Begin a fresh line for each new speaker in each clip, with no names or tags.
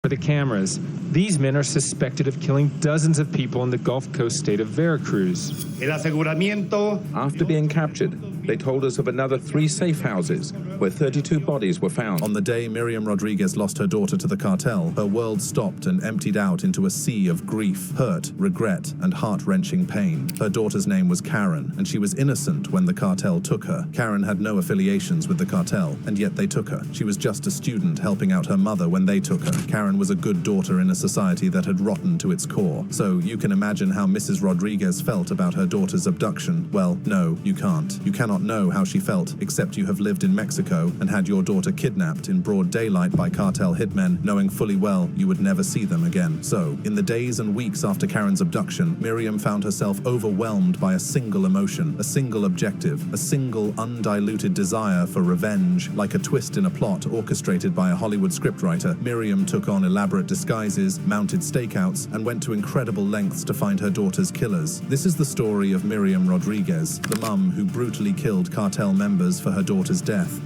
For the cameras, these men are suspected of killing dozens of people in the Gulf Coast state of Veracruz.
After being captured, they told us of another 3 safe houses where 32 bodies were found.
On the day Miriam Rodriguez lost her daughter to the cartel, her world stopped and emptied out into a sea of grief, hurt, regret, and heart-wrenching pain. Her daughter's name was Karen, and she was innocent when the cartel took her. Karen had no affiliations with the cartel, and yet they took her. She was just a student helping out her mother when they took her. Karen was a good daughter in a society that had rotten to its core. So you can imagine how Mrs. Rodriguez felt about her daughter's abduction. Well, no, you can't. You cannot know how she felt, except you have lived in Mexico and had your daughter kidnapped in broad daylight by cartel hitmen, knowing fully well you would never see them again. So, in the days and weeks after Karen's abduction, Miriam found herself overwhelmed by a single emotion, a single objective, a single undiluted desire for revenge. Like a twist in a plot orchestrated by a Hollywood scriptwriter, Miriam took on elaborate disguises, mounted stakeouts, and went to incredible lengths to find her daughter's killers. This is the story of Miriam Rodriguez, the mum who brutally killed cartel members for her daughter's death.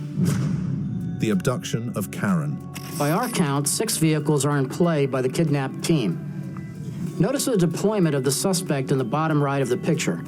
The abduction of Karen.
By our count, 6 vehicles are in play by the kidnapped team. Notice the deployment of the suspect in the bottom right of the picture,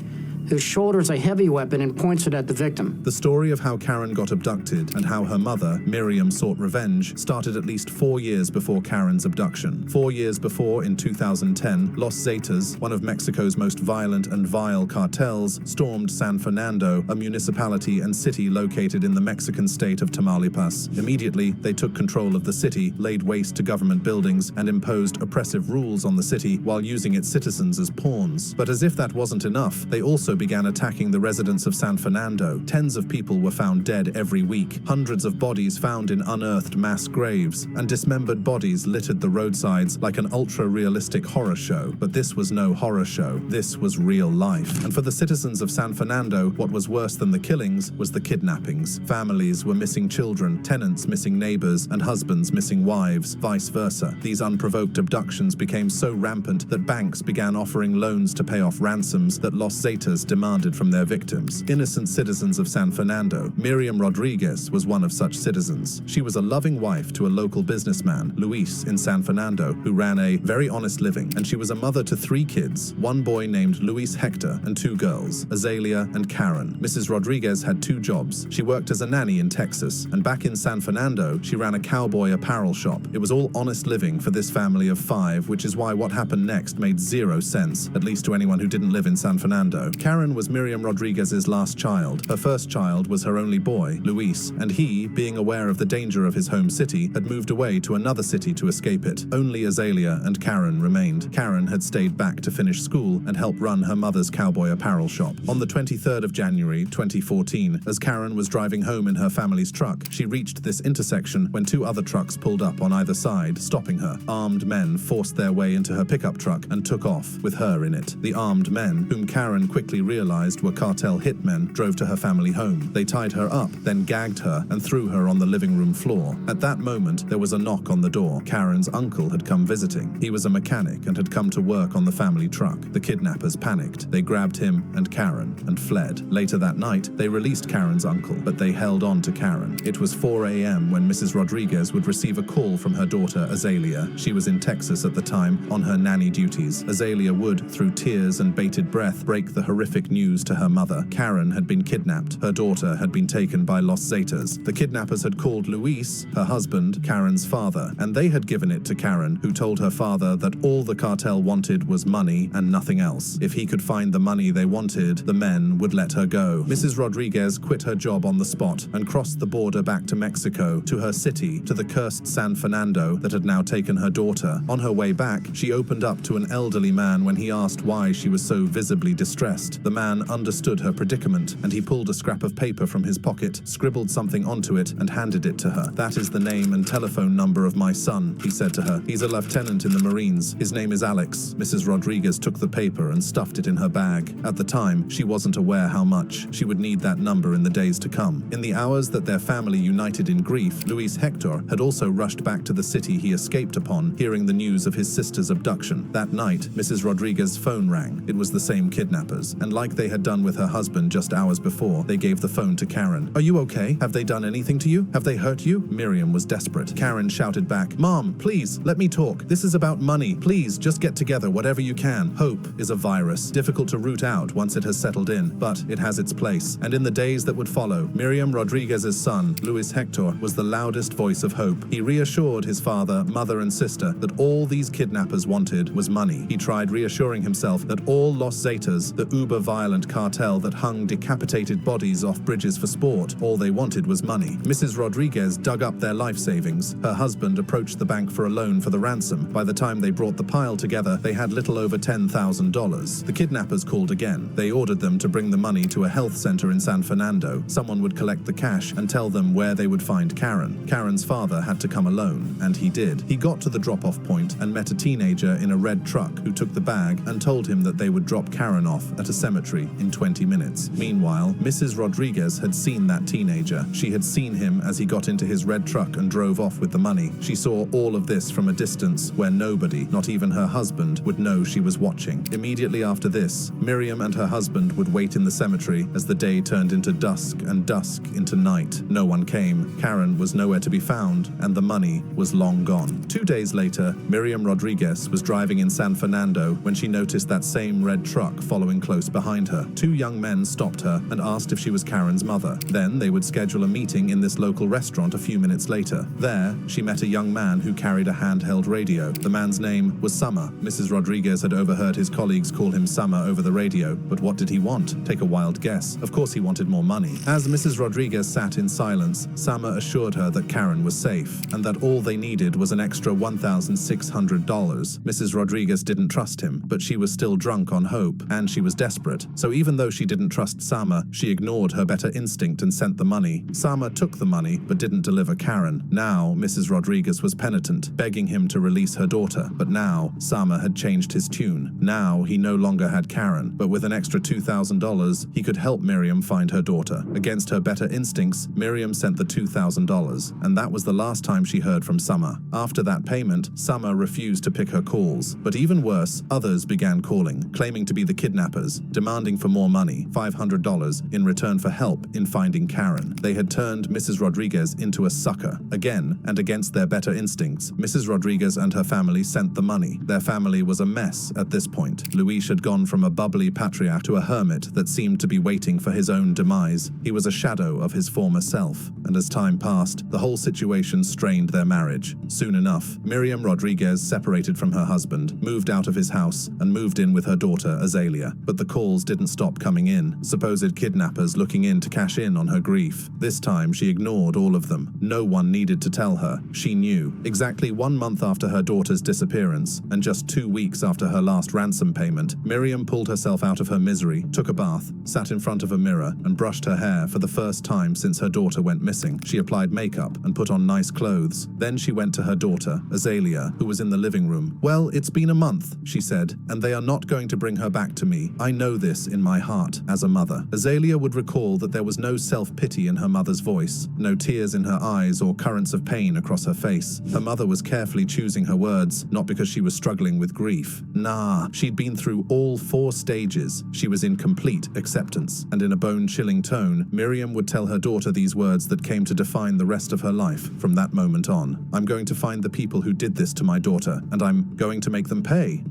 who shoulders a heavy weapon and points it at the victim.
The story of how Karen got abducted and how her mother, Miriam, sought revenge started at least 4 years before Karen's abduction. 4 years before, in 2010, Los Zetas, one of Mexico's most violent and vile cartels, stormed San Fernando, a municipality and city located in the Mexican state of Tamaulipas. Immediately, they took control of the city, laid waste to government buildings, and imposed oppressive rules on the city while using its citizens as pawns. But as if that wasn't enough, they also began attacking the residents of San Fernando. Tens of people were found dead every week, hundreds of bodies found in unearthed mass graves, and dismembered bodies littered the roadsides like an ultra-realistic horror show. But this was no horror show, this was real life. And for the citizens of San Fernando, what was worse than the killings was the kidnappings. Families were missing children, tenants missing neighbors, and husbands missing wives, vice versa. These unprovoked abductions became so rampant that banks began offering loans to pay off ransoms that Los Zetas demanded from their victims. Innocent citizens of San Fernando. Miriam Rodriguez was one of such citizens. She was a loving wife to a local businessman, Luis, in San Fernando, who ran a very honest living, and she was a mother to 3 kids, one boy named Luis Hector and 2 girls, Azalea and Karen. Mrs. Rodriguez had 2 jobs. She worked as a nanny in Texas, and back in San Fernando, she ran a cowboy apparel shop. It was all honest living for this family of 5, which is why what happened next made 0 sense, at least to anyone who didn't live in San Fernando. Karen was Miriam Rodriguez's last child. Her first child was her only boy, Luis, and he, being aware of the danger of his home city, had moved away to another city to escape it. Only Azalea and Karen remained. Karen had stayed back to finish school and help run her mother's cowboy apparel shop. On the 23rd of January, 2014, as Karen was driving home in her family's truck, she reached this intersection when 2 other trucks pulled up on either side, stopping her. Armed men forced their way into her pickup truck and took off, with her in it. The armed men, whom Karen quickly realized were cartel hitmen, drove to her family home. They tied her up, then gagged her and threw her on the living room floor. At that moment, there was a knock on the door. Karen's uncle had come visiting. He was a mechanic and had come to work on the family truck. The kidnappers panicked. They grabbed him and Karen and fled. Later that night, they released Karen's uncle, but they held on to Karen. It was 4 a.m. when Mrs. Rodriguez would receive a call from her daughter, Azalea. She was in Texas at the time, on her nanny duties. Azalea would, through tears and bated breath, break the horrific news to her mother. Karen had been kidnapped. Her daughter had been taken by Los Zetas. The kidnappers had called Luis, her husband, Karen's father, and they had given it to Karen, who told her father that all the cartel wanted was money and nothing else. If he could find the money they wanted, the men would let her go. Mrs. Rodriguez quit her job on the spot and crossed the border back to Mexico, to her city, to the cursed San Fernando that had now taken her daughter. On her way back, she opened up to an elderly man when he asked why she was so visibly distressed. The man understood her predicament, and he pulled a scrap of paper from his pocket, scribbled something onto it, and handed it to her. "That is the name and telephone number of my son," he said to her. "He's a lieutenant in the Marines. His name is Alex." Mrs. Rodriguez took the paper and stuffed it in her bag. At the time, she wasn't aware how much she would need that number in the days to come. In the hours that their family united in grief, Luis Hector had also rushed back to the city he escaped upon, hearing the news of his sister's abduction. That night, Mrs. Rodriguez's phone rang. It was the same kidnappers, and and like they had done with her husband just hours before, they gave the phone to Karen. "Are you okay? Have they done anything to you? Have they hurt you?" Miriam was desperate. Karen shouted back, "Mom, please, let me talk. This is about money. Please, just get together whatever you can." Hope is a virus, difficult to root out once it has settled in, but it has its place. And in the days that would follow, Miriam Rodriguez's son, Luis Hector, was the loudest voice of hope. He reassured his father, mother, and sister that all these kidnappers wanted was money. He tried reassuring himself that all Los Zetas, the uber-violent cartel that hung decapitated bodies off bridges for sport, all they wanted was money. Mrs. Rodriguez dug up their life savings. Her husband approached the bank for a loan for the ransom. By the time they brought the pile together, they had little over $10,000. The kidnappers called again. They ordered them to bring the money to a health center in San Fernando. Someone would collect the cash and tell them where they would find Karen. Karen's father had to come alone, and he did. He got to the drop-off point and met a teenager in a red truck who took the bag and told him that they would drop Karen off at a cemetery in 20 minutes. Meanwhile, Mrs. Rodriguez had seen that teenager. She had seen him as he got into his red truck and drove off with the money. She saw all of this from a distance where nobody, not even her husband, would know she was watching. Immediately after this, Miriam and her husband would wait in the cemetery as the day turned into dusk and dusk into night. No one came. Karen was nowhere to be found, and the money was long gone. 2 days later, Miriam Rodriguez was driving in San Fernando when she noticed that same red truck following close behind her. 2 young men stopped her and asked if she was Karen's mother. Then they would schedule a meeting in this local restaurant a few minutes later. There, she met a young man who carried a handheld radio. The man's name was Summer. Mrs. Rodriguez had overheard his colleagues call him Summer over the radio, but what did he want? Take a wild guess. Of course he wanted more money. As Mrs. Rodriguez sat in silence, Summer assured her that Karen was safe, and that all they needed was an extra $1,600. Mrs. Rodriguez didn't trust him, but she was still drunk on hope, and she was desperate. So even though she didn't trust Summer, she ignored her better instinct and sent the money. Summer took the money, but didn't deliver Karen. Now, Mrs. Rodriguez was penitent, begging him to release her daughter. But now, Summer had changed his tune. Now, he no longer had Karen, but with an extra $2,000, he could help Miriam find her daughter. Against her better instincts, Miriam sent the $2,000, and that was the last time she heard from Summer. After that payment, Summer refused to pick her calls. But even worse, others began calling, claiming to be the kidnappers, demanding for more money, $500, in return for help in finding Karen. They had turned Mrs. Rodriguez into a sucker. Again, and against their better instincts, Mrs. Rodriguez and her family sent the money. Their family was a mess at this point. Luis had gone from a bubbly patriarch to a hermit that seemed to be waiting for his own demise. He was a shadow of his former self, and as time passed, the whole situation strained their marriage. Soon enough, Miriam Rodriguez separated from her husband, moved out of his house, and moved in with her daughter, Azalea. But the calls didn't stop coming in, supposed kidnappers looking in to cash in on her grief. This time, she ignored all of them. No one needed to tell her. She knew. Exactly 1 month after her daughter's disappearance, and just 2 weeks after her last ransom payment, Miriam pulled herself out of her misery, took a bath, sat in front of a mirror, and brushed her hair for the first time since her daughter went missing. She applied makeup and put on nice clothes. Then she went to her daughter, Azalea, who was in the living room. "Well, it's been a month," she said, "and they are not going to bring her back to me. I know this in my heart, as a mother." Azalea would recall that there was no self-pity in her mother's voice, no tears in her eyes or currents of pain across her face. Her mother was carefully choosing her words, not because she was struggling with grief. Nah, she'd been through all 4 stages. She was in complete acceptance. And in a bone-chilling tone, Miriam would tell her daughter these words that came to define the rest of her life from that moment on. "I'm going to find the people who did this to my daughter, and I'm going to make them pay."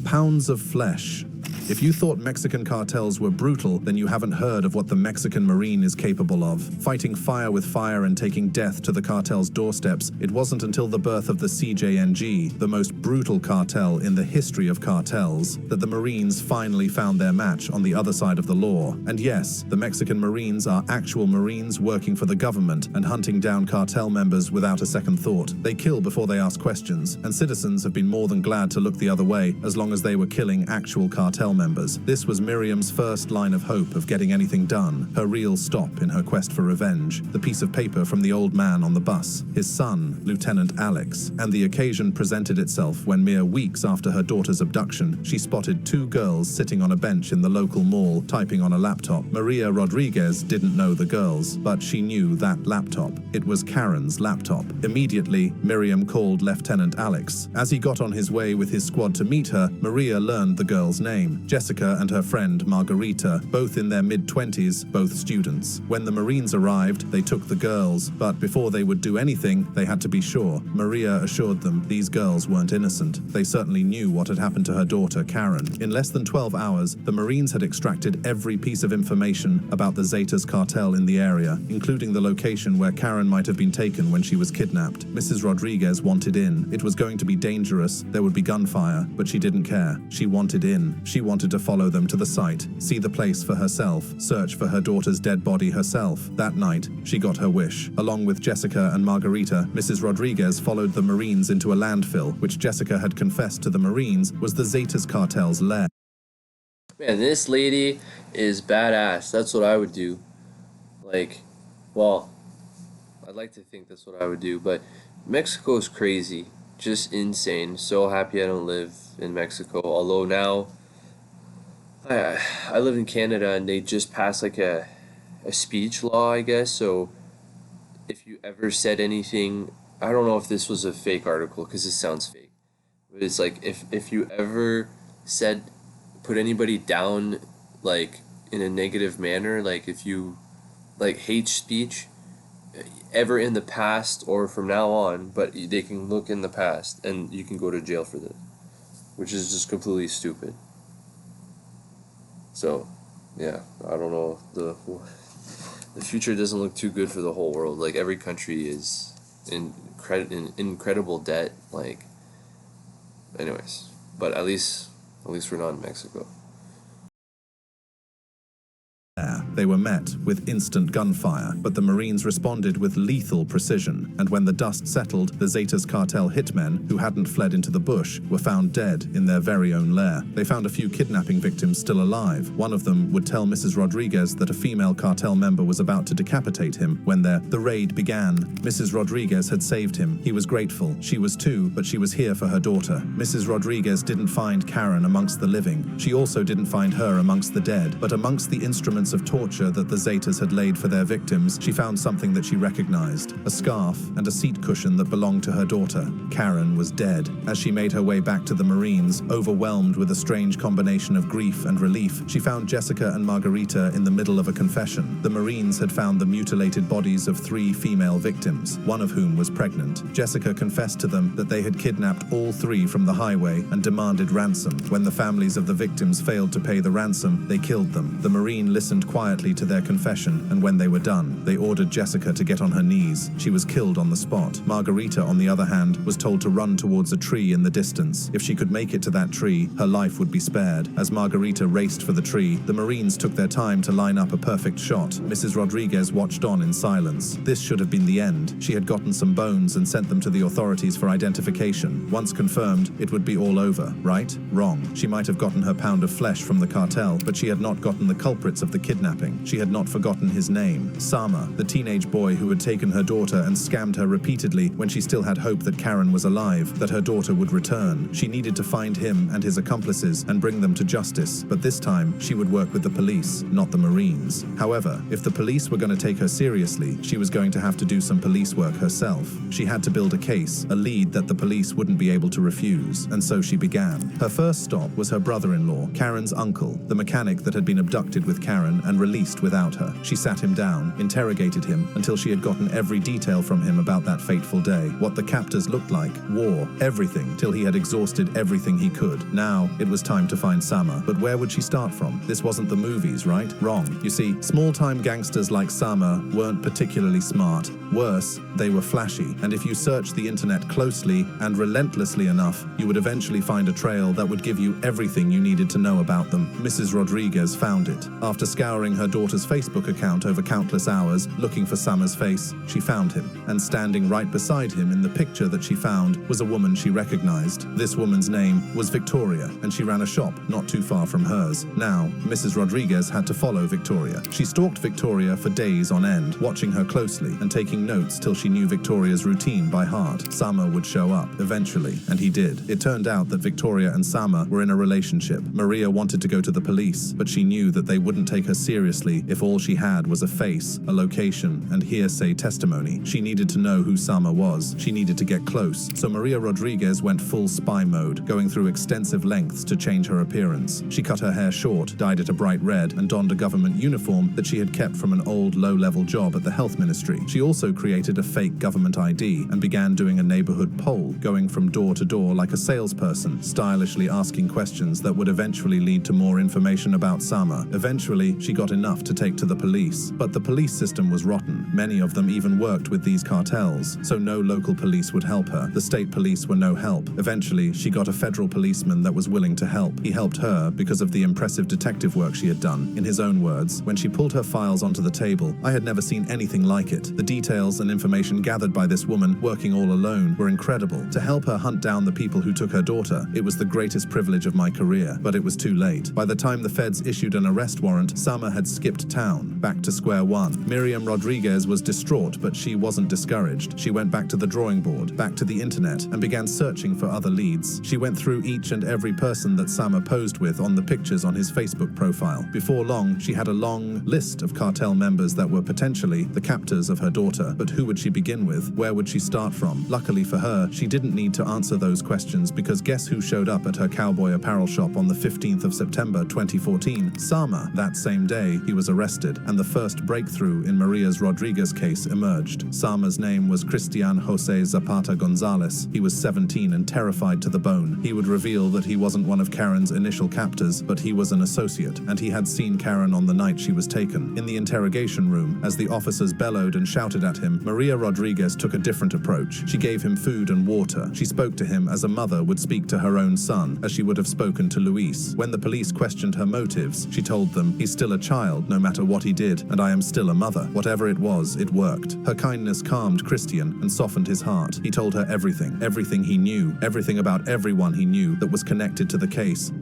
Pounds of flesh. If you thought Mexican cartels were brutal, then you haven't heard of what the Mexican Marine is capable of. Fighting fire with fire and taking death to the cartel's doorsteps, it wasn't until the birth of the CJNG, the most brutal cartel in the history of cartels, that the Marines finally found their match on the other side of the law. And yes, the Mexican Marines are actual Marines working for the government and hunting down cartel members without a second thought. They kill before they ask questions, and citizens have been more than glad to look the other way as long as they were killing actual cartel members. This was Miriam's first line of hope of getting anything done, her real stop in her quest for revenge. The piece of paper from the old man on the bus, his son, Lieutenant Alex. And the occasion presented itself when mere weeks after her daughter's abduction, she spotted 2 girls sitting on a bench in the local mall, typing on a laptop. Maria Rodriguez didn't know the girls, but she knew that laptop. It was Karen's laptop. Immediately, Miriam called Lieutenant Alex. As he got on his way with his squad to meet her, Maria learned the girl's name. Jessica and her friend Margarita, both in their mid-20s, both students. When the Marines arrived, they took the girls, but before they would do anything, they had to be sure. Maria assured them these girls weren't innocent. They certainly knew what had happened to her daughter, Karen. In less than 12 hours, the Marines had extracted every piece of information about the Zetas cartel in the area, including the location where Karen might have been taken when she was kidnapped. Mrs. Rodriguez wanted in. It was going to be dangerous, there would be gunfire, but she didn't care. She wanted in. She wanted to follow them to the site, see the place for herself, search for her daughter's dead body herself. That night, she got her wish. Along with Jessica and Margarita, Mrs. Rodriguez followed the Marines into a landfill, which Jessica had confessed to the Marines was the Zetas cartel's lair.
Man, this lady is badass. That's what I would do. Like, well, I'd like to think that's what I would do, but Mexico's crazy. Just insane. So happy I don't live in Mexico. Although now, I live in Canada and they just passed like a speech law, I guess. So if you ever said anything, I don't know if this was a fake article because it sounds fake. But it's like if you ever said, put anybody down like in a negative manner, like if you like hate speech ever in the past or from now on, but they can look in the past and you can go to jail for this, which is just completely stupid. So yeah, I don't know, the future doesn't look too good for the whole world. Like every country is in incredible debt, like anyways, but at least we're not in Mexico.
They were met with instant gunfire, but the Marines responded with lethal precision, and when the dust settled, the Zetas cartel hitmen, who hadn't fled into the bush, were found dead in their very own lair. They found a few kidnapping victims still alive. One of them would tell Mrs. Rodriguez that a female cartel member was about to decapitate him when the raid began. Mrs. Rodriguez had saved him. He was grateful. She was too, but she was here for her daughter. Mrs. Rodriguez didn't find Karen amongst the living. She also didn't find her amongst the dead, but amongst the instruments of torture that the Zetas had laid for their victims, she found something that she recognized: a scarf and a seat cushion that belonged to her daughter. Karen was dead. As she made her way back to the Marines, overwhelmed with a strange combination of grief and relief, she found Jessica and Margarita in the middle of a confession. The Marines had found the mutilated bodies of 3 female victims, one of whom was pregnant. Jessica confessed to them that they had kidnapped all 3 from the highway and demanded ransom. When the families of the victims failed to pay the ransom, they killed them. The Marine listened quietly to their confession, and when they were done, they ordered Jessica to get on her knees. She was killed on the spot. Margarita, on the other hand, was told to run towards a tree in the distance. If she could make it to that tree, her life would be spared. As Margarita raced for the tree, the Marines took their time to line up a perfect shot. Mrs. Rodriguez watched on in silence. This should have been the end. She had gotten some bones and sent them to the authorities for identification. Once confirmed, it would be all over, right? Wrong. She might have gotten her pound of flesh from the cartel, but she had not gotten the culprits of the kidnapping. She had not forgotten his name: Sama, the teenage boy who had taken her daughter and scammed her repeatedly when she still had hope that Karen was alive, that her daughter would return. She needed to find him and his accomplices and bring them to justice, but this time she would work with the police, not the Marines. However, if the police were going to take her seriously, she was going to have to do some police work herself. She had to build a case, a lead that the police wouldn't be able to refuse, and so she began. Her first stop was her brother-in-law, Karen's uncle, the mechanic that had been abducted with Karen and released without her. She sat him down, interrogated him until she had gotten every detail from him about that fateful day, what the captors looked like, war, everything, till he had exhausted everything he could. Now, it was time to find Sama. But where would she start from? This wasn't the movies, right? Wrong. You see, small-time gangsters like Sama weren't particularly smart. Worse, they were flashy, and if you searched the internet closely and relentlessly enough, you would eventually find a trail that would give you everything you needed to know about them. Mrs. Rodriguez found it. After scouring her daughter's Facebook account over countless hours, looking for Sama's face, she found him, and standing right beside him in the picture that she found was a woman she recognized. This woman's name was Victoria, and she ran a shop not too far from hers. Now, Mrs. Rodriguez had to follow Victoria. She stalked Victoria for days on end, watching her closely and taking notes till she knew Victoria's routine by heart. Sama would show up, eventually, and he did. It turned out that Victoria and Sama were in a relationship. Maria wanted to go to the police, but she knew that they wouldn't take her seriously seriously if all she had was a face, a location, and hearsay testimony. She needed to know who Sama was. She needed to get close. So Maria Rodriguez went full spy mode, going through extensive lengths to change her appearance. She cut her hair short, dyed it a bright red, and donned a government uniform that she had kept from an old low-level job at the health ministry. She also created a fake government ID and began doing a neighborhood poll, going from door to door like a salesperson, stylishly asking questions that would eventually lead to more information about Sama. Eventually, she got enough to take to the police. But the police system was rotten. Many of them even worked with these cartels, so no local police would help her. The state police were no help. Eventually, she got a federal policeman that was willing to help. He helped her because of the impressive detective work she had done. In his own words, when she pulled her files onto the table, I had never seen anything like it. The details and information gathered by this woman, working all alone, were incredible. To help her hunt down the people who took her daughter, it was the greatest privilege of my career, but it was too late. By the time the feds issued an arrest warrant, Sama had skipped town, back to square one. Miriam Rodriguez was distraught, but she wasn't discouraged. She went back to the drawing board, back to the internet, and began searching for other leads. She went through each and every person that Sama posed with on the pictures on his Facebook profile. Before long, she had a long list of cartel members that were potentially the captors of her daughter. But who would she begin with? Where would she start from? Luckily for her, she didn't need to answer those questions, because guess who showed up at her cowboy apparel shop on the 15th of September 2014? Sama. That same day, he was arrested, and the first breakthrough in Maria's Rodriguez case emerged. Sama's name was Cristian Jose Zapata Gonzalez. He was 17 and terrified to the bone. He would reveal that he wasn't one of Karen's initial captors, but he was an associate, and he had seen Karen on the night she was taken. In the interrogation room, as the officers bellowed and shouted at him, Maria Rodriguez took a different approach. She gave him food and water. She spoke to him as a mother would speak to her own son, as she would have spoken to Luis. When the police questioned her motives, she told them, "He's still a child, no matter what he did, and I am still a mother." Whatever it was, it worked. Her kindness calmed Christian and softened his heart. He told her everything he knew, everything about everyone he knew that was connected to the case.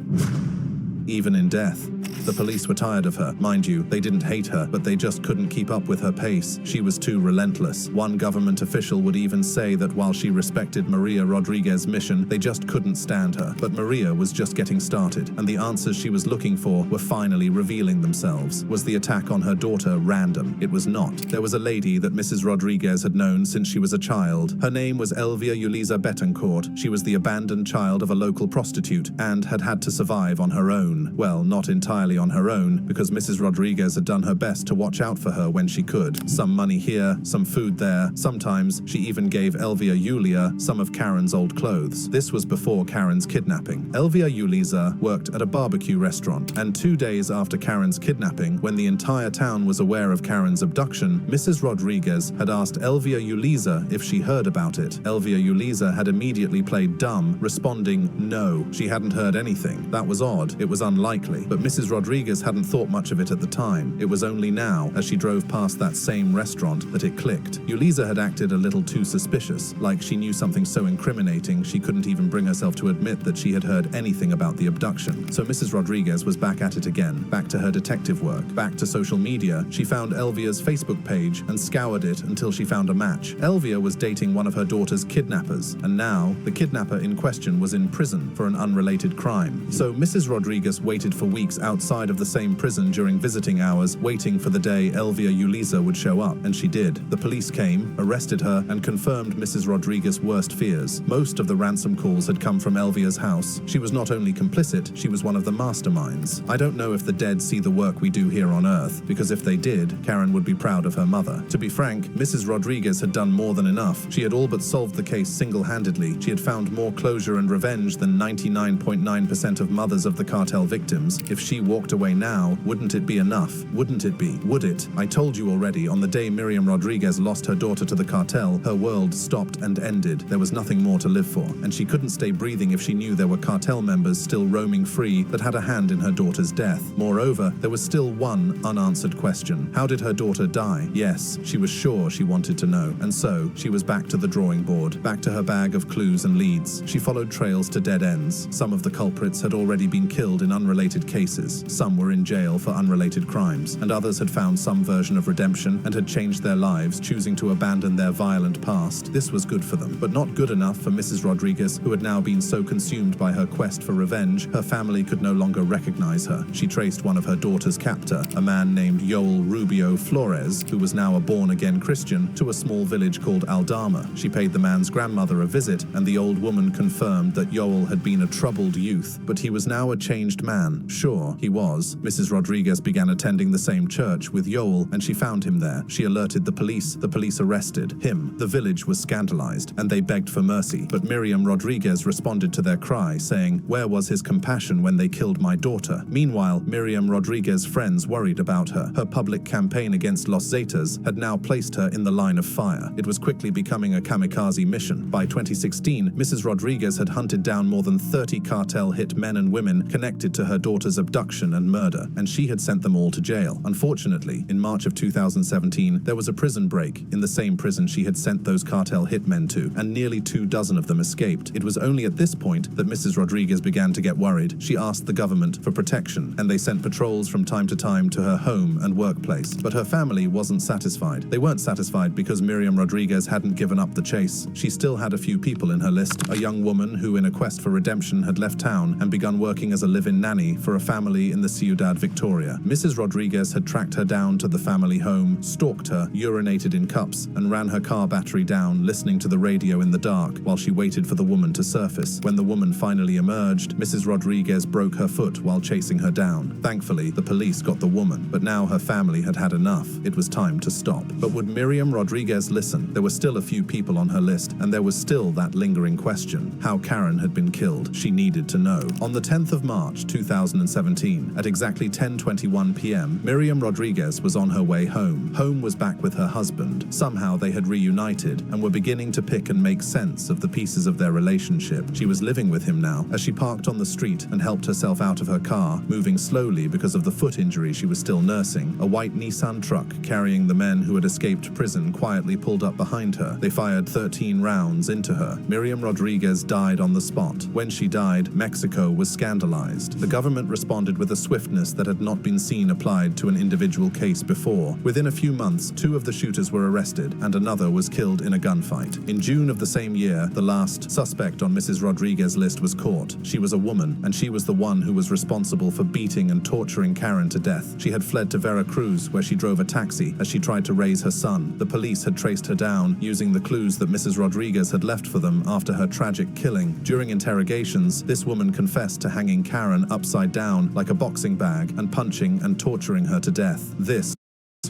Even in death. The police were tired of her. Mind you, they didn't hate her, but they just couldn't keep up with her pace. She was too relentless. One government official would even say that while she respected Maria Rodriguez's mission, they just couldn't stand her. But Maria was just getting started, and the answers she was looking for were finally revealing themselves. Was the attack on her daughter random? It was not. There was a lady that Mrs. Rodriguez had known since she was a child. Her name was Elvia Yulisa Betancourt. She was the abandoned child of a local prostitute and had to survive on her own. Well, not entirely on her own, because Mrs. Rodriguez had done her best to watch out for her when she could. Some money here, some food there. Sometimes she even gave Elvia Yulia some of Karen's old clothes. This was before Karen's kidnapping. Elvia Yulisa worked at a barbecue restaurant, and 2 days after Karen's kidnapping, when the entire town was aware of Karen's abduction, Mrs. Rodriguez had asked Elvia Yulisa if she heard about it. Elvia Yulisa had immediately played dumb, responding no, she hadn't heard anything. That was odd. It was unlikely, but Mrs. Rodriguez hadn't thought much of it at the time. It was only now, as she drove past that same restaurant, that it clicked. Yulisa had acted a little too suspicious, like she knew something so incriminating she couldn't even bring herself to admit that she had heard anything about the abduction. So Mrs. Rodriguez was back at it again, back to her detective work, back to social media. She found Elvia's Facebook page and scoured it until she found a match. Elvia was dating one of her daughter's kidnappers, and now the kidnapper in question was in prison for an unrelated crime. So Mrs. Rodriguez waited for weeks outside of the same prison during visiting hours, waiting for the day Elvia Yulisa would show up, and she did. The police came, arrested her, and confirmed Mrs. Rodriguez's worst fears. Most of the ransom calls had come from Elvia's house. She was not only complicit, she was one of the masterminds. I don't know if the dead see the work we do here on Earth, because if they did, Karen would be proud of her mother. To be frank, Mrs. Rodriguez had done more than enough. She had all but solved the case single-handedly. She had found more closure and revenge than 99.9% of mothers of the cartel victims. If she walked away now, wouldn't it be enough? Wouldn't it be? Would it? I told you already, on the day Miriam Rodriguez lost her daughter to the cartel, her world stopped and ended. There was nothing more to live for, and she couldn't stay breathing if she knew there were cartel members still roaming free that had a hand in her daughter's death. Moreover, there was still one unanswered question. How did her daughter die? Yes, she was sure she wanted to know, and so she was back to the drawing board, back to her bag of clues and leads. She followed trails to dead ends. Some of the culprits had already been killed in unrelated cases. Some were in jail for unrelated crimes, and others had found some version of redemption and had changed their lives, choosing to abandon their violent past. This was good for them, but not good enough for Mrs. Rodriguez, who had now been so consumed by her quest for revenge, her family could no longer recognize her. She traced one of her daughter's captor, a man named Yoel Rubio Flores, who was now a born-again Christian, to a small village called Aldama. She paid the man's grandmother a visit, and the old woman confirmed that Yoel had been a troubled youth, but he was now a changed man. Sure, he was. Mrs. Rodriguez began attending the same church with Yoel, and she found him there. She alerted the police. The police arrested him. The village was scandalized, and they begged for mercy. But Miriam Rodriguez responded to their cry, saying, "Where was his compassion when they killed my daughter?" Meanwhile, Miriam Rodriguez's friends worried about her. Her public campaign against Los Zetas had now placed her in the line of fire. It was quickly becoming a kamikaze mission. By 2016, Mrs. Rodriguez had hunted down more than 30 cartel hit men and women connected to her daughter's abduction and murder, and she had sent them all to jail. Unfortunately, in March of 2017, there was a prison break in the same prison she had sent those cartel hitmen to, and nearly 24 of them escaped. It was only at this point that Mrs. Rodriguez began to get worried. She asked the government for protection, and they sent patrols from time to time to her home and workplace. But her family wasn't satisfied. They weren't satisfied because Miriam Rodriguez hadn't given up the chase. She still had a few people in her list, a young woman who, in a quest for redemption, had left town and begun working as a live-in nanny for a family in the Ciudad Victoria. Mrs. Rodriguez had tracked her down to the family home, stalked her, urinated in cups, and ran her car battery down, listening to the radio in the dark while she waited for the woman to surface. When the woman finally emerged, Mrs. Rodriguez broke her foot while chasing her down. Thankfully, the police got the woman, but now her family had had enough. It was time to stop. But would Miriam Rodriguez listen? There were still a few people on her list, and there was still that lingering question: how Karen had been killed. She needed to know. On the 10th of March 2017, at exactly 10:21 p.m., Miriam Rodriguez was on her way home. Home was back with her husband. Somehow they had reunited and were beginning to pick and make sense of the pieces of their relationship. She was living with him now. As she parked on the street and helped herself out of her car, moving slowly because of the foot injury she was still nursing, a white Nissan truck carrying the men who had escaped prison quietly pulled up behind her. They fired 13 rounds into her. Miriam Rodriguez died on the spot. When she died, Mexico was scandalized. The government responded with a swiftness that had not been seen applied to an individual case before. Within a few months, 2 of the shooters were arrested, and another was killed in a gunfight. In June of the same year, the last suspect on Mrs. Rodriguez's list was caught. She was a woman, and she was the one who was responsible for beating and torturing Karen to death. She had fled to Veracruz, where she drove a taxi as she tried to raise her son. The police had traced her down using the clues that Mrs. Rodriguez had left for them after her tragic killing. During interrogations, this woman confessed to hanging Karen upside down like a boxing bag and punching and torturing her to death. This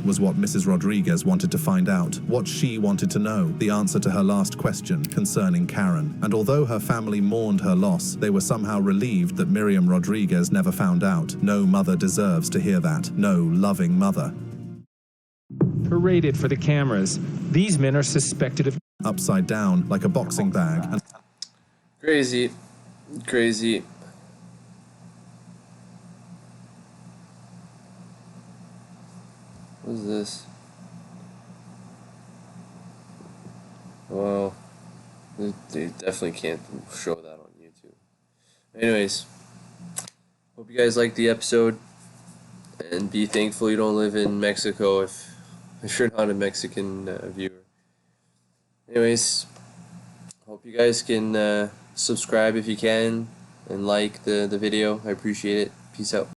was what Mrs. Rodriguez wanted to find out, what she wanted to know, the answer to her last question concerning Karen. And although her family mourned her loss, they were somehow relieved that Miriam Rodriguez never found out. No mother deserves to hear that. No loving mother.
Paraded for the cameras. These men are suspected of
Upside down like a boxing bag. And
Crazy. Crazy. What is this? Well, they definitely can't show that on YouTube. Anyways, hope you guys liked the episode, and be thankful you don't live in Mexico if you're not a Mexican viewer. Anyways, hope you guys can subscribe if you can, and like the video. I appreciate it. Peace out.